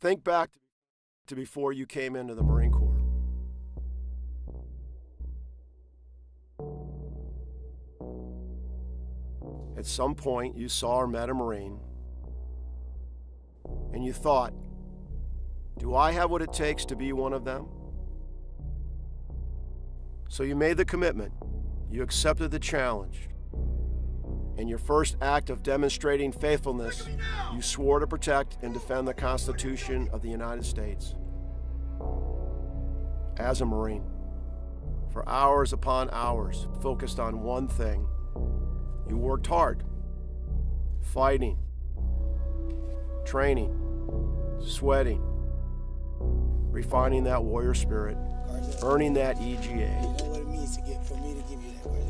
Think back to before you came into the Marine Corps. At some point, you saw or met a Marine, and you thought, do I have what it takes to be one of them? So you made the commitment, you accepted the challenge, and your first act of demonstrating faithfulness, you swore to protect and defend the Constitution of the United States. As a Marine, for hours upon hours, focused on one thing, you worked hard, fighting, training, sweating, refining that warrior spirit, earning that EGA. You know what it means for me to give you that, Carter.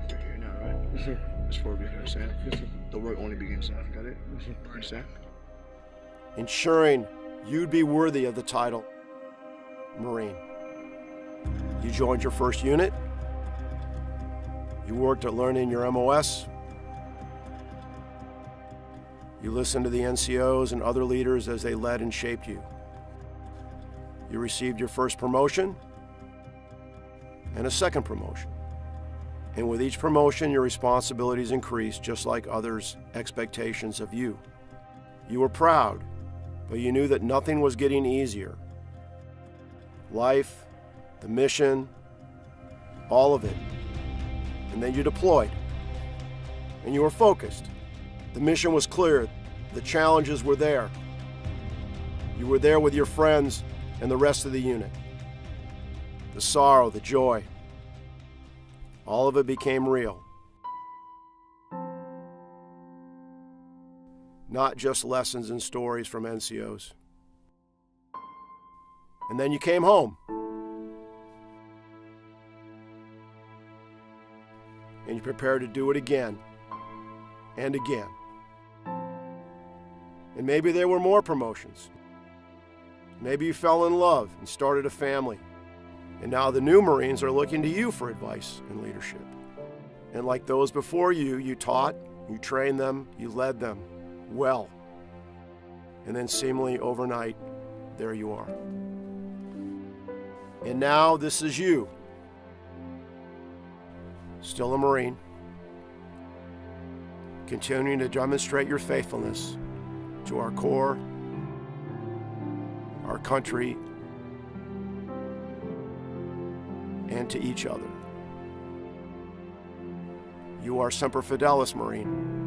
You're here now, right? Yes, sir. It's 4 weeks, understand? Yes, sir. The work only begins now. Got it? Yes, sir. Understand? Ensuring you'd be worthy of the title Marine. You joined your first unit. You worked at learning your MOS. You listened to the NCOs and other leaders as they led and shaped you. You received your first promotion and a second promotion. And with each promotion, your responsibilities increased, just like others' expectations of you. You were proud, but you knew that nothing was getting easier. Life, the mission, all of it. And then you deployed, and you were focused. The mission was clear. The challenges were there. You were there with your friends and the rest of the unit. The sorrow, the joy, all of it became real. Not just lessons and stories from NCOs. And then you came home. And you prepared to do it again and again. And maybe there were more promotions. Maybe you fell in love and started a family. And now the new Marines are looking to you for advice and leadership. And like those before you, you taught, you trained them, you led them well. And then seemingly overnight, there you are. And now this is you. Still a Marine, continuing to demonstrate your faithfulness to our Corps, our country, and to each other. You are Semper Fidelis, Marine.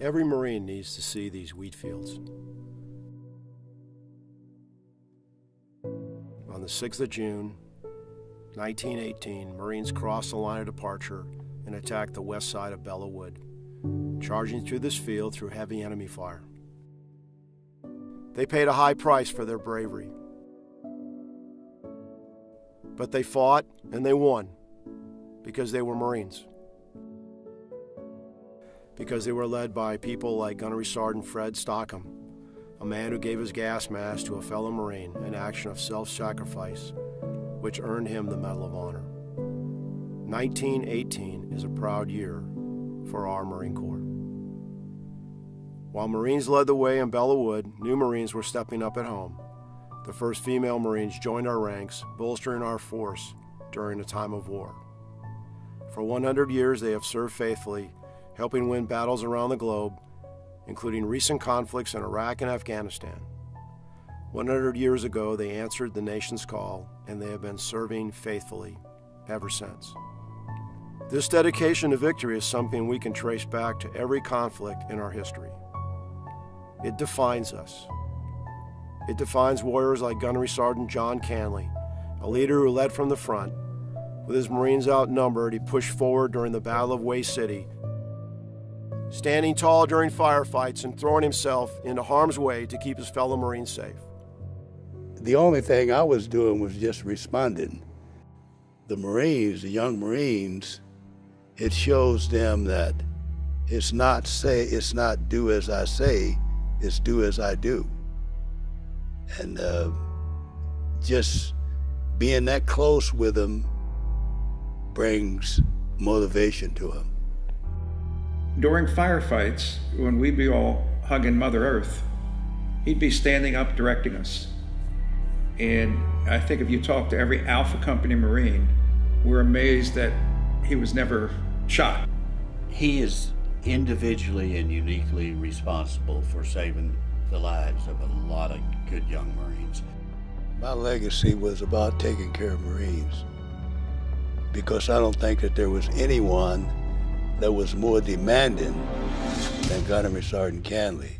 Every Marine needs to see these wheat fields. On the 6th of June, 1918, Marines crossed the line of departure and attacked the west side of Belleau Wood, charging through this field through heavy enemy fire. They paid a high price for their bravery. But they fought and they won because they were Marines. Because they were led by people like Gunnery Sergeant Fred Stockham, a man who gave his gas mask to a fellow Marine, an action of self-sacrifice, which earned him the Medal of Honor. 1918 is a proud year for our Marine Corps. While Marines led the way in Belleau Wood, new Marines were stepping up at home. The first female Marines joined our ranks, bolstering our force during a time of war. For 100 years, they have served faithfully, helping win battles around the globe, including recent conflicts in Iraq and Afghanistan. 100 years ago, they answered the nation's call, and they have been serving faithfully ever since. This dedication to victory is something we can trace back to every conflict in our history. It defines us. It defines warriors like Gunnery Sergeant John Canley, a leader who led from the front. With his Marines outnumbered, he pushed forward during the Battle of Way City, standing tall during firefights and throwing himself into harm's way to keep his fellow Marines safe. The only thing I was doing was just responding. The Marines, the young Marines, it shows them that it's not do as I say, it's do as I do. And just being that close with them brings motivation to them. During firefights, when we'd be all hugging Mother Earth, he'd be standing up directing us. And I think if you talk to every Alpha Company Marine, we're amazed that he was never shot. He is individually and uniquely responsible for saving the lives of a lot of good young Marines. My legacy was about taking care of Marines, because I don't think that there was anyone that was more demanding than Gunnery Sergeant Canley.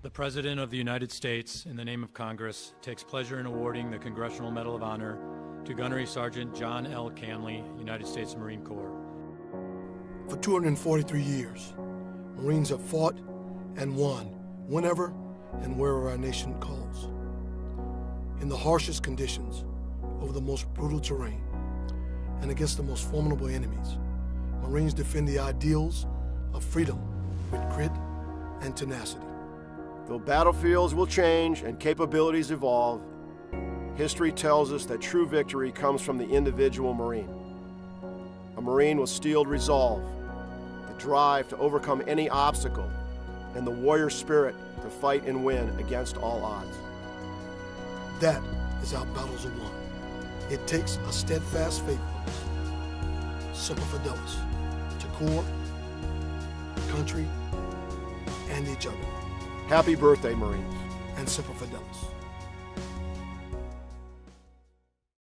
The President of the United States, in the name of Congress, takes pleasure in awarding the Congressional Medal of Honor to Gunnery Sergeant John L. Canley, United States Marine Corps. For 243 years, Marines have fought and won whenever and wherever our nation calls. In the harshest conditions, over the most brutal terrain, and against the most formidable enemies, Marines defend the ideals of freedom with grit and tenacity. Though battlefields will change and capabilities evolve, history tells us that true victory comes from the individual Marine. A Marine with steeled resolve, the drive to overcome any obstacle, and the warrior spirit to fight and win against all odds. That is how battles are won. It takes a steadfast faithfulness, Semper Fidelis, to corps, country, and each other. Happy birthday, Marines. And Semper Fidelis.